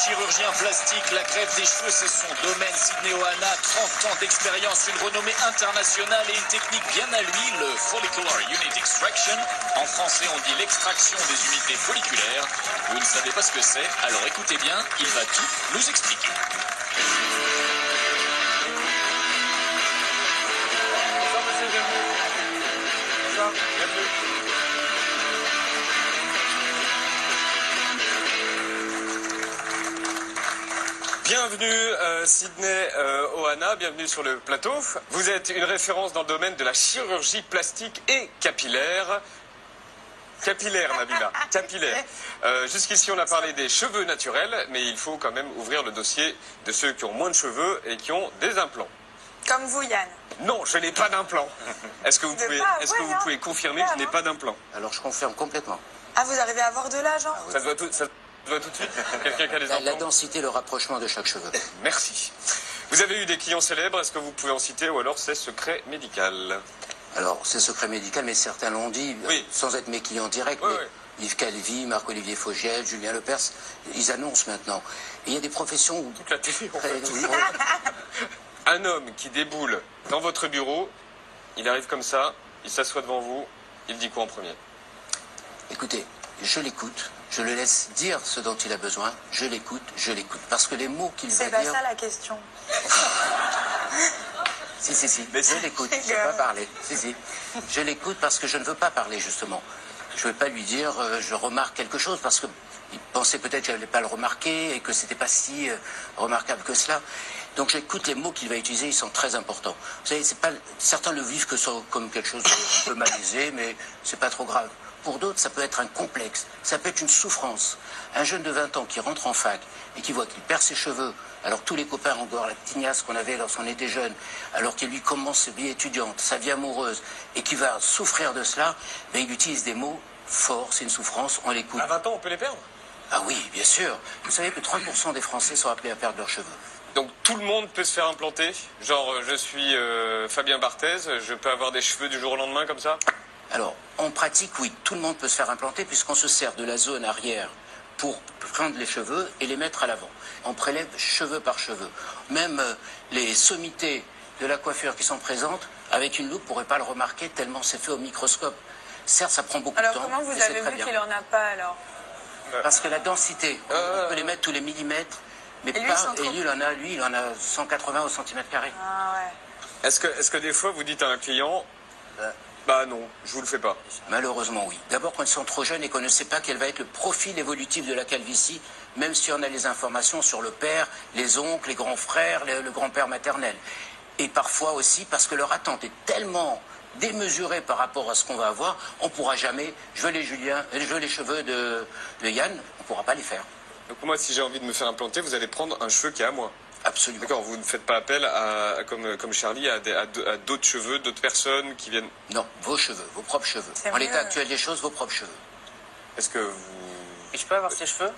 chirurgien plastique, la greffe des cheveux, c'est son domaine. Sidney Ohana, 30 ans d'expérience, une renommée internationale et une technique bien à lui, le Follicular Unit Extraction. En français, on dit l'extraction des unités folliculaires. Vous ne savez pas ce que c'est, alors écoutez bien, il va tout nous expliquer. Bienvenue Sidney Ohana, bienvenue sur le plateau. Vous êtes une référence dans le domaine de la chirurgie plastique et capillaire. Capillaire, Nabila, capillaire. Jusqu'ici, on a parlé des cheveux naturels, mais il faut quand même ouvrir le dossier de ceux qui ont moins de cheveux et qui ont des implants. Comme vous, Yann. Non, je n'ai pas d'implant. Est-ce que vous pouvez confirmer que je n'ai pas d'implant? Alors je confirme complètement. Ah, vous arrivez à avoir de l'âge, hein? Ça se voit tout de suite? Quelqu'un qui a des implants? La densité, le rapprochement de chaque cheveu. Merci. Vous avez eu des clients célèbres, est-ce que vous pouvez en citer ou alors c'est secret médical? Alors c'est secret médical, mais certains l'ont dit, oui. Sans être mes clients directs. Oui, mais oui. Yves Calvi, Marc-Olivier Fogiel, Julien Lepers, ils annoncent maintenant. Et il y a des professions où... Toute la télé, en fait. Un homme qui déboule dans votre bureau, il arrive comme ça, il s'assoit devant vous, il dit quoi en premier? Écoutez, je l'écoute, je le laisse dire ce dont il a besoin, je l'écoute, parce que les mots qu'il va dire... C'est pas ça la question. Si, mais je l'écoute, je ne veux pas parler. Si, je l'écoute parce que je ne veux pas parler, justement. Je ne veux pas lui dire, je remarque quelque chose, parce qu'il pensait peut-être que je n'allais pas le remarquer et que c'était pas si remarquable que cela. Donc j'écoute les mots qu'il va utiliser, ils sont très importants. Vous savez, c'est pas, certains le vivent comme quelque chose de peu malaisé, mais c'est pas trop grave. Pour d'autres, ça peut être un complexe, ça peut être une souffrance. Un jeune de 20 ans qui rentre en fac et qui voit qu'il perd ses cheveux, alors tous les copains ont encore la tignasse qu'on avait lorsqu'on était jeune, alors qu'il lui commence sa vie étudiante, sa vie amoureuse, et qui va souffrir de cela, ben, il utilise des mots forts, c'est une souffrance, on l'écoute. À 20 ans, on peut les perdre? Ah oui, bien sûr. Vous savez que 30% des Français sont appelés à perdre leurs cheveux. Donc tout le monde peut se faire implanter? Genre, je suis Fabien Barthez, je peux avoir des cheveux du jour au lendemain comme ça? Alors, en pratique, oui, tout le monde peut se faire implanter puisqu'on se sert de la zone arrière pour prendre les cheveux et les mettre à l'avant. On prélève cheveux par cheveux. Même les sommités de la coiffure qui sont présentes, avec une loupe, on ne pourrait pas le remarquer tellement c'est fait au microscope. Certes, ça prend beaucoup de temps. Alors comment vous avez vu qu'il n'en a pas alors? Parce que la densité, on peut les mettre tous les millimètres, mais lui, il en a 180 au centimètre carré. Ah ouais. Est-ce que des fois vous dites à un client, bah non, je vous le fais pas? Malheureusement, oui. D'abord, quand ils sont trop jeunes et qu'on ne sait pas quel va être le profil évolutif de la calvitie, même si on a les informations sur le père, les oncles, les grands frères, le grand-père maternel. Et parfois aussi parce que leur attente est tellement démesurée par rapport à ce qu'on va avoir, on ne pourra jamais, je veux les cheveux de Yann, on ne pourra pas les faire. Donc moi, si j'ai envie de me faire implanter, vous allez prendre un cheveu qui est à moi? Absolument. D'accord, vous ne faites pas appel comme Charlie à d'autres cheveux, d'autres personnes qui viennent... Non, vos cheveux, vos propres cheveux. En l'état actuel des choses, vos propres cheveux. Est-ce que vous... Et je peux avoir ces cheveux?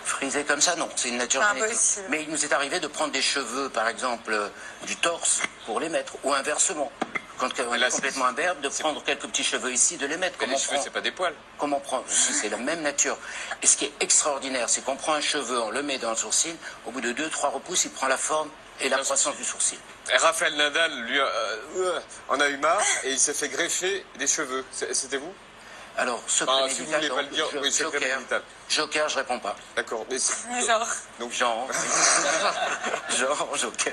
Frisés comme ça, non, c'est une nature génétique. Mais il nous est arrivé de prendre des cheveux, par exemple, du torse, pour les mettre, ou inversement. Quand on est complètement imberbe, de prendre quelques petits cheveux ici, de les mettre. Mais les cheveux, c'est pas des poils. Comment on prend? C'est la même nature. Et ce qui est extraordinaire, c'est qu'on prend un cheveu, on le met dans le sourcil, au bout de 2-3 repousses, il prend la forme et la croissance du sourcil. Et Raphaël Nadal, lui, en a eu marre et il s'est fait greffer des cheveux. C'était vous? Alors, secret si vous médical, voulez pas le dire, oui, secret médical. Joker, je réponds pas. D'accord. Genre. Donc, genre, Joker.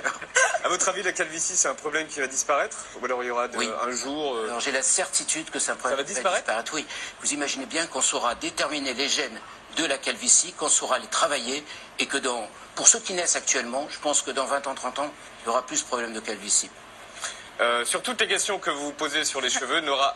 À votre avis, la calvitie, c'est un problème qui va disparaître? Ou alors il y aura un jour... Alors j'ai la certitude que c'est un problème qui va disparaître? Oui. Vous imaginez bien qu'on saura déterminer les gènes de la calvitie, qu'on saura les travailler, et que pour ceux qui naissent actuellement, je pense que dans 20 ans, 30 ans, il y aura plus de problèmes de calvitie. Sur toutes les questions que vous posez sur les cheveux, Nora...